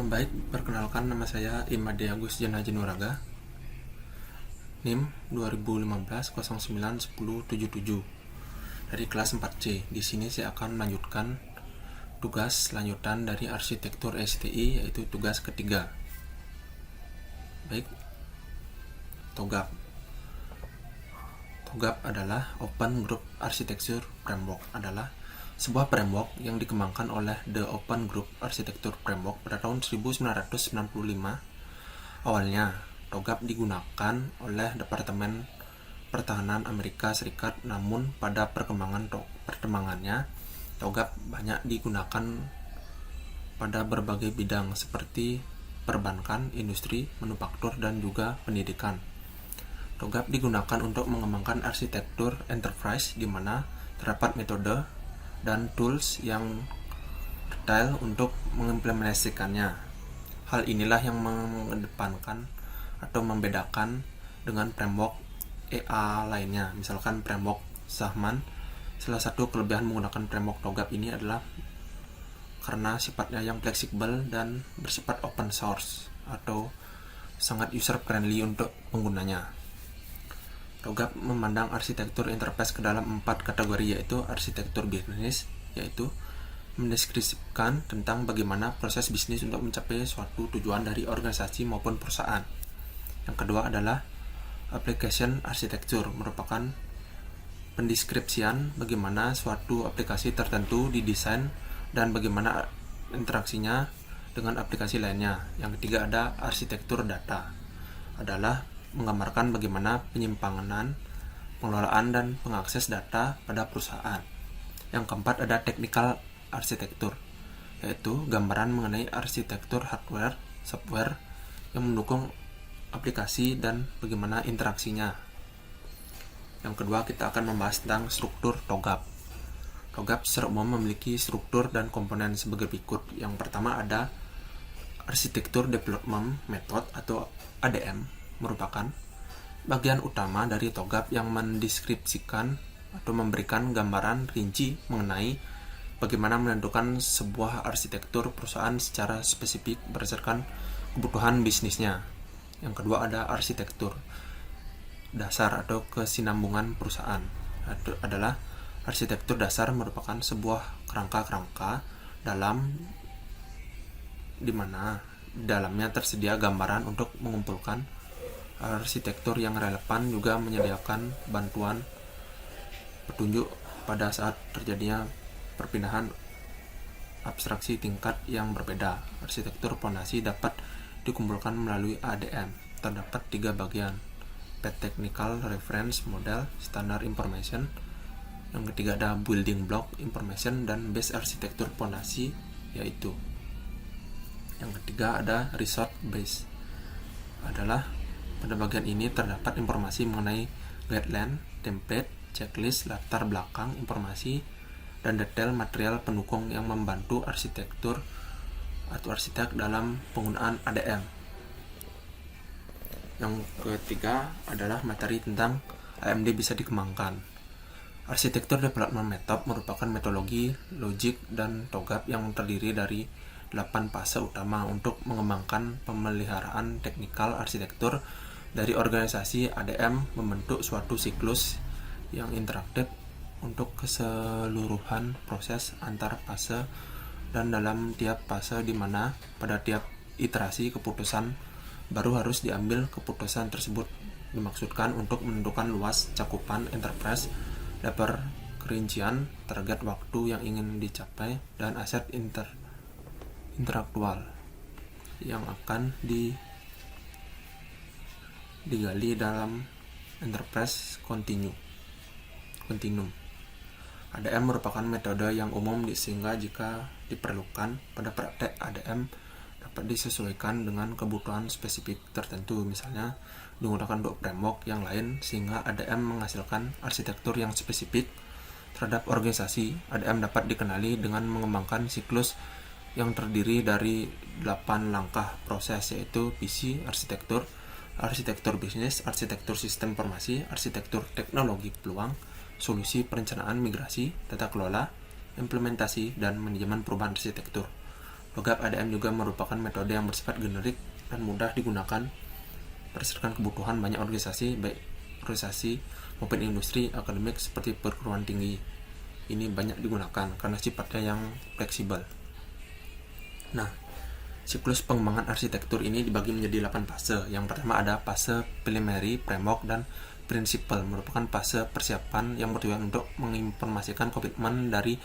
Baik, perkenalkan nama saya Imade Agus Jana Jenuraga, NIM 2015 09 10 77 dari kelas 4C. Di sini saya akan melanjutkan tugas lanjutan dari arsitektur STI, yaitu tugas ketiga. Baik, TOGAF. TOGAF adalah Open Group Architecture Framework, adalah sebuah framework yang dikembangkan oleh The Open Group Architecture Framework pada tahun 1995. Awalnya, TOGAF digunakan oleh Departemen Pertahanan Amerika Serikat, namun pada perkembangannya, TOGAF banyak digunakan pada berbagai bidang seperti perbankan, industri, manufaktur, dan juga pendidikan. TOGAF digunakan untuk mengembangkan arsitektur enterprise di mana terdapat metode dan tools yang detail untuk mengimplementasikannya. Hal inilah yang mengedepankan atau membedakan dengan framework EA lainnya, misalkan framework Zahman. Salah satu kelebihan menggunakan framework TOGAF ini adalah karena sifatnya yang fleksibel dan bersifat open source atau sangat user friendly untuk penggunanya. TOGAF memandang arsitektur enterprise ke dalam 4 kategori, yaitu arsitektur bisnis, yaitu mendeskripsikan tentang bagaimana proses bisnis untuk mencapai suatu tujuan dari organisasi maupun perusahaan. Yang kedua adalah application architecture, merupakan pendeskripsian bagaimana suatu aplikasi tertentu didesain dan bagaimana interaksinya dengan aplikasi lainnya. Yang ketiga ada arsitektur data, adalah menggambarkan bagaimana penyimpangan, pengelolaan, dan pengakses data pada perusahaan. Yang keempat ada technical arsitektur, yaitu gambaran mengenai arsitektur hardware, software yang mendukung aplikasi dan bagaimana interaksinya. Yang kedua kita akan membahas tentang struktur TOGAF. TOGAF secara umum memiliki struktur dan komponen sebagai berikut. Yang pertama ada Architecture Development Method atau ADM, merupakan bagian utama dari TOGAF yang mendeskripsikan atau memberikan gambaran rinci mengenai bagaimana menentukan sebuah arsitektur perusahaan secara spesifik berdasarkan kebutuhan bisnisnya. Yang kedua ada arsitektur dasar atau kesinambungan perusahaan. Adalah arsitektur dasar merupakan sebuah kerangka-kerangka di mana dalamnya tersedia gambaran untuk mengumpulkan arsitektur yang relevan, juga menyediakan bantuan petunjuk pada saat terjadinya perpindahan abstraksi tingkat yang berbeda. Arsitektur fondasi dapat dikumpulkan melalui ADM. Terdapat 3 bagian: Technical Reference Model, Standard Information. Yang ketiga ada Building Block Information dan Base Arsitektur fondasi, yaitu yang ketiga ada Resource Base. Adalah pada bagian ini terdapat informasi mengenai guideline, template, checklist, latar belakang, informasi, dan detail material pendukung yang membantu arsitektur atau arsitek dalam penggunaan ADM. Yang ketiga adalah materi tentang AMD bisa dikembangkan. Arsitektur Development Method merupakan metodologi, logik, dan TOGAF yang terdiri dari 8 fase utama untuk mengembangkan pemeliharaan teknikal arsitektur dari organisasi. ADM membentuk suatu siklus yang interaktif untuk keseluruhan proses antar fase dan dalam tiap fase, di mana pada tiap iterasi keputusan baru harus diambil. Keputusan tersebut dimaksudkan untuk menentukan luas cakupan enterprise, level kerincian, target waktu yang ingin dicapai, dan aset intelektual yang akan digali dalam enterprise continuum. ADM merupakan metode yang umum sehingga jika diperlukan pada praktek ADM dapat disesuaikan dengan kebutuhan spesifik tertentu, misalnya menggunakan untuk framework yang lain, sehingga ADM menghasilkan arsitektur yang spesifik terhadap organisasi. ADM dapat dikenali dengan mengembangkan siklus yang terdiri dari 8 langkah proses, yaitu visi arsitektur, arsitektur bisnis, arsitektur sistem informasi, arsitektur teknologi peluang, solusi perencanaan migrasi, tata kelola, implementasi, dan manajemen perubahan arsitektur. Logap ADM juga merupakan metode yang bersifat generik dan mudah digunakan berdasarkan kebutuhan banyak organisasi, baik organisasi maupun industri akademik seperti perguruan tinggi. Ini banyak digunakan karena sifatnya yang fleksibel. Nah, siklus pengembangan arsitektur ini dibagi menjadi 8 fase. Yang pertama ada fase preliminary, framework, dan principle, merupakan fase persiapan yang bertujuan untuk menginformasikan komitmen dari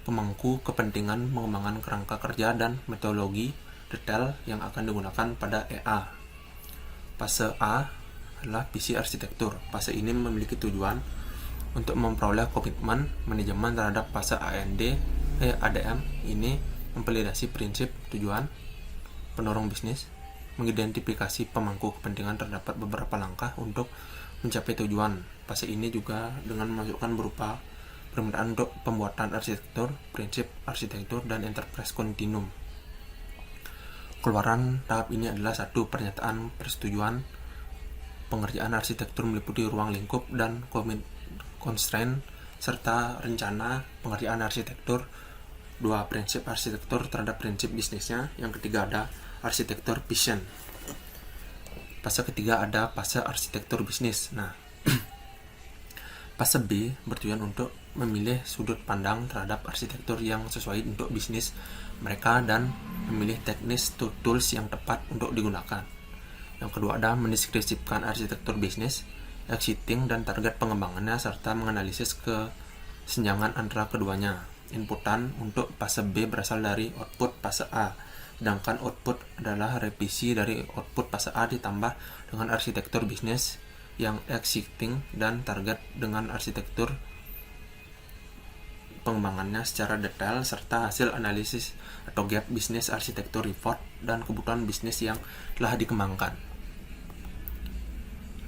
pemangku kepentingan pengembangan kerangka kerja dan metodologi detail yang akan digunakan pada EA. Fase A adalah visi arsitektur. Fase ini memiliki tujuan untuk memperoleh komitmen manajemen terhadap fase ADM ini memvalidasi prinsip tujuan pendorong bisnis, mengidentifikasi pemangku kepentingan terdapat beberapa langkah untuk mencapai tujuan. Fase ini juga dengan memasukkan berupa permintaan untuk pembuatan arsitektur, prinsip arsitektur, dan enterprise continuum. Keluaran tahap ini adalah 1. Pernyataan persetujuan pengerjaan arsitektur meliputi ruang lingkup dan constraint serta rencana pengerjaan arsitektur. 2. Prinsip arsitektur terhadap prinsip bisnisnya. Yang ketiga ada arsitektur vision. Fase ketiga ada fase arsitektur bisnis. Nah, fase B bertujuan untuk memilih sudut pandang terhadap arsitektur yang sesuai untuk bisnis mereka dan memilih teknis tools yang tepat untuk digunakan. Yang kedua ada mendeskripsikan arsitektur bisnis, existing dan target pengembangannya serta menganalisis kesenjangan antara keduanya. Inputan untuk fase B berasal dari output fase A, sedangkan output adalah revisi dari output fase A ditambah dengan arsitektur bisnis yang existing dan target dengan arsitektur pengembangannya secara detail serta hasil analisis atau gap bisnis arsitektur report dan kebutuhan bisnis yang telah dikembangkan.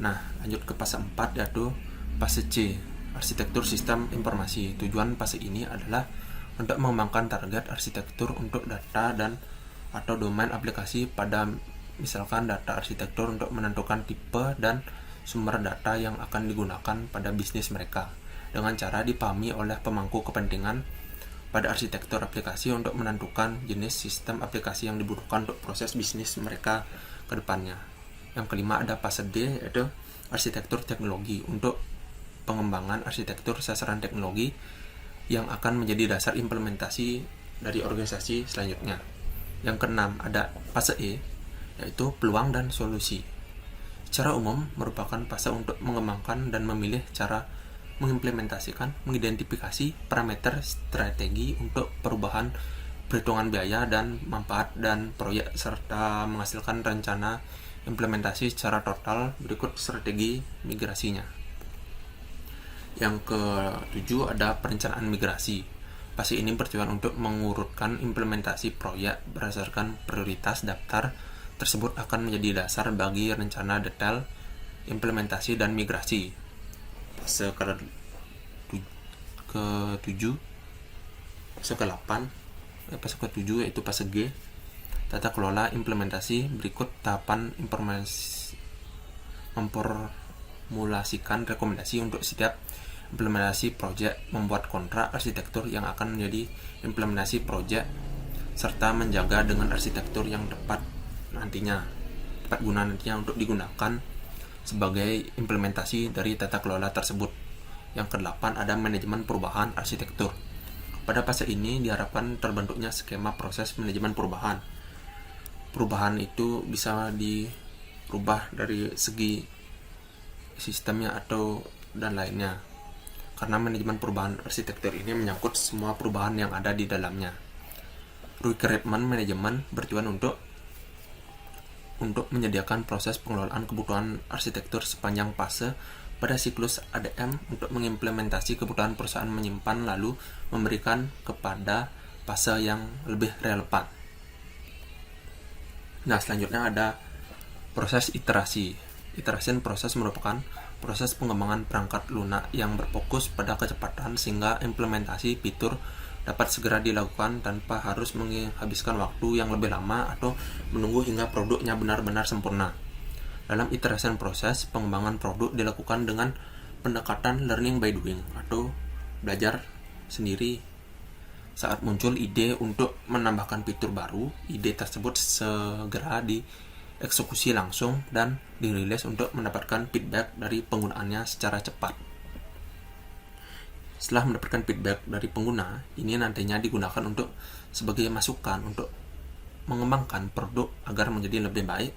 Nah, lanjut ke fase 4 yaitu fase C, arsitektur sistem informasi. Tujuan fase ini adalah untuk mengembangkan target arsitektur untuk data dan atau domain aplikasi pada misalkan data arsitektur untuk menentukan tipe dan sumber data yang akan digunakan pada bisnis mereka dengan cara dipahami oleh pemangku kepentingan pada arsitektur aplikasi untuk menentukan jenis sistem aplikasi yang dibutuhkan untuk proses bisnis mereka ke depannya. Yang kelima ada fase D yaitu arsitektur teknologi untuk pengembangan arsitektur sasaran teknologi yang akan menjadi dasar implementasi dari organisasi selanjutnya. Yang keenam ada fase E yaitu peluang dan solusi. Secara umum merupakan fase untuk mengembangkan dan memilih cara mengimplementasikan, mengidentifikasi parameter strategi untuk perubahan perhitungan biaya dan manfaat dan proyek serta menghasilkan rencana implementasi secara total berikut strategi migrasinya. Yang ke-7 ada perencanaan migrasi. Fase ini bertujuan untuk mengurutkan implementasi proyek berdasarkan prioritas daftar tersebut akan menjadi dasar bagi rencana detail implementasi dan migrasi. Fase ke-7, fase ke-8, fase ke-7 yaitu fase G, tata kelola implementasi. Berikut tahapan memformulasikan rekomendasi untuk setiap implementasi proyek, membuat kontrak arsitektur yang akan menjadi implementasi proyek, serta menjaga dengan arsitektur yang tepat guna nantinya untuk digunakan sebagai implementasi dari tata kelola tersebut. Yang ke-8 ada manajemen perubahan arsitektur. Pada fase ini diharapkan terbentuknya skema proses manajemen perubahan. Perubahan itu bisa dirubah dari segi sistemnya atau dan lainnya. Karena manajemen perubahan arsitektur ini menyangkut semua perubahan yang ada di dalamnya. Requirement manajemen bertujuan untuk menyediakan proses pengelolaan kebutuhan arsitektur sepanjang fase pada siklus ADM untuk mengimplementasi kebutuhan perusahaan menyimpan lalu memberikan kepada fase yang lebih relevan. Nah, selanjutnya ada proses iterasi. Iteration proses merupakan proses pengembangan perangkat lunak yang berfokus pada kecepatan sehingga implementasi fitur dapat segera dilakukan tanpa harus menghabiskan waktu yang lebih lama atau menunggu hingga produknya benar-benar sempurna. Dalam iteration proses, pengembangan produk dilakukan dengan pendekatan learning by doing atau belajar sendiri Saat muncul ide untuk menambahkan fitur baru, ide tersebut segera dieksekusi langsung dan dirilis untuk mendapatkan feedback dari penggunaannya secara cepat. Setelah mendapatkan feedback dari pengguna, ini nantinya digunakan untuk sebagai masukan untuk mengembangkan produk agar menjadi lebih baik.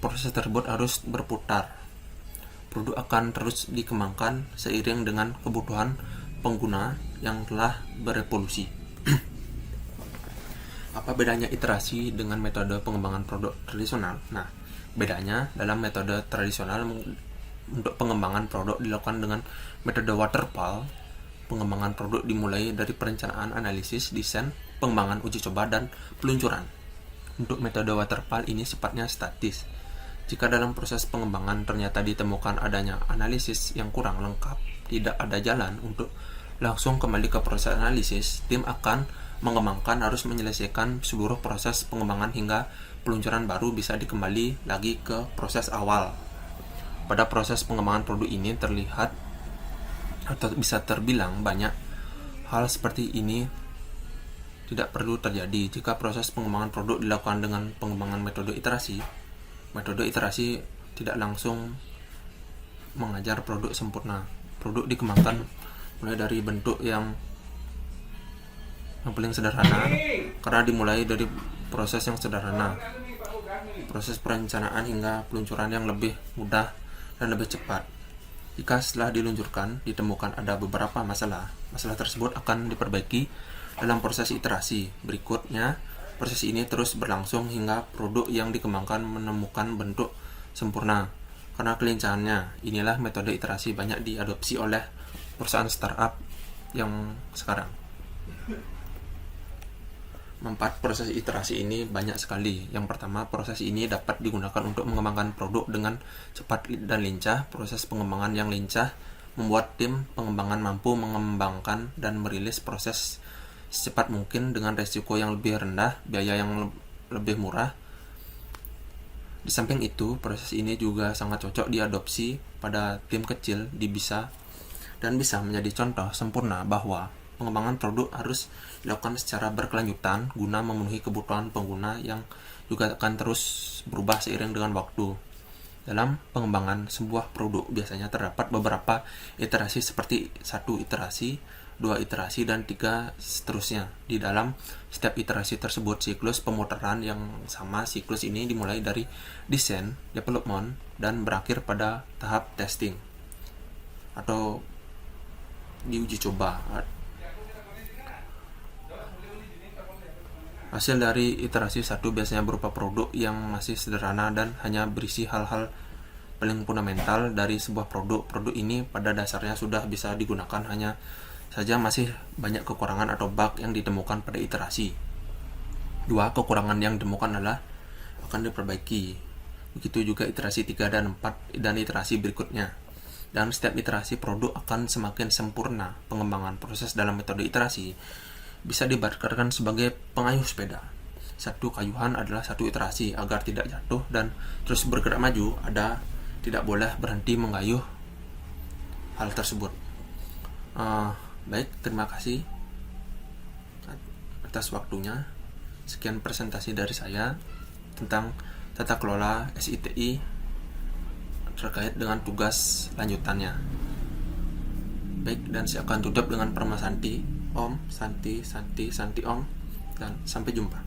Proses tersebut harus berputar. Produk akan terus dikembangkan seiring dengan kebutuhan pengguna yang telah berevolusi. Apa bedanya iterasi dengan metode pengembangan produk tradisional? Nah, bedanya dalam metode tradisional untuk pengembangan produk dilakukan dengan metode waterfall. Pengembangan produk dimulai dari perencanaan, analisis, desain, pengembangan, uji coba, dan peluncuran. Untuk metode waterfall ini sifatnya statis. Jika dalam proses pengembangan ternyata ditemukan adanya analisis yang kurang lengkap, tidak ada jalan untuk langsung kembali ke proses analisis, tim akan mengembangkan harus menyelesaikan seluruh proses pengembangan hingga peluncuran baru bisa dikembali lagi ke proses awal. Pada proses pengembangan produk ini terlihat atau bisa terbilang banyak hal seperti ini tidak perlu terjadi jika proses pengembangan produk dilakukan dengan pengembangan metode iterasi. Metode iterasi tidak langsung mengajar produk sempurna. Produk dikembangkan mulai dari bentuk yang paling sederhana, karena dimulai dari proses yang sederhana, proses perencanaan hingga peluncuran yang lebih mudah dan lebih cepat. Jika setelah diluncurkan ditemukan ada beberapa masalah tersebut akan diperbaiki dalam proses iterasi berikutnya. Proses ini terus berlangsung hingga produk yang dikembangkan menemukan bentuk sempurna. Karena kelincahannya, inilah metode iterasi banyak diadopsi oleh perusahaan startup yang sekarang. Proses iterasi ini banyak sekali. Yang pertama, proses ini dapat digunakan untuk mengembangkan produk dengan cepat dan lincah. Proses pengembangan yang lincah membuat tim pengembangan mampu mengembangkan dan merilis proses secepat mungkin dengan resiko yang lebih rendah, biaya yang lebih murah. Di samping itu, proses ini juga sangat cocok diadopsi pada tim kecil bisa menjadi contoh sempurna bahwa pengembangan produk harus dilakukan secara berkelanjutan guna memenuhi kebutuhan pengguna yang juga akan terus berubah seiring dengan waktu. Dalam pengembangan sebuah produk biasanya terdapat beberapa iterasi seperti 1 iterasi, 2 iterasi, dan 3 seterusnya. Di dalam setiap iterasi tersebut, siklus pemutaran yang sama. Siklus ini dimulai dari desain, development, dan berakhir pada tahap testing atau diuji coba. Hasil dari iterasi 1 biasanya berupa produk yang masih sederhana dan hanya berisi hal-hal paling fundamental dari sebuah produk. Produk ini pada dasarnya sudah bisa digunakan, hanya saja masih banyak kekurangan atau bug yang ditemukan pada iterasi. 2 kekurangan yang ditemukan adalah akan diperbaiki. Begitu juga iterasi 3 dan 4 dan iterasi berikutnya. Dan setiap iterasi produk akan semakin sempurna. Pengembangan proses dalam metode iterasi bisa diibaratkan sebagai pengayuh sepeda. 1 kayuhan adalah 1 iterasi. Agar tidak jatuh dan terus bergerak maju, tidak boleh berhenti mengayuh hal tersebut. Baik, terima kasih atas waktunya. Sekian presentasi dari saya tentang tata kelola SITI terkait dengan tugas lanjutannya. Baik, dan saya akan tutup dengan Perma Santi. Om, Santi, Santi, Santi Om, dan sampai jumpa.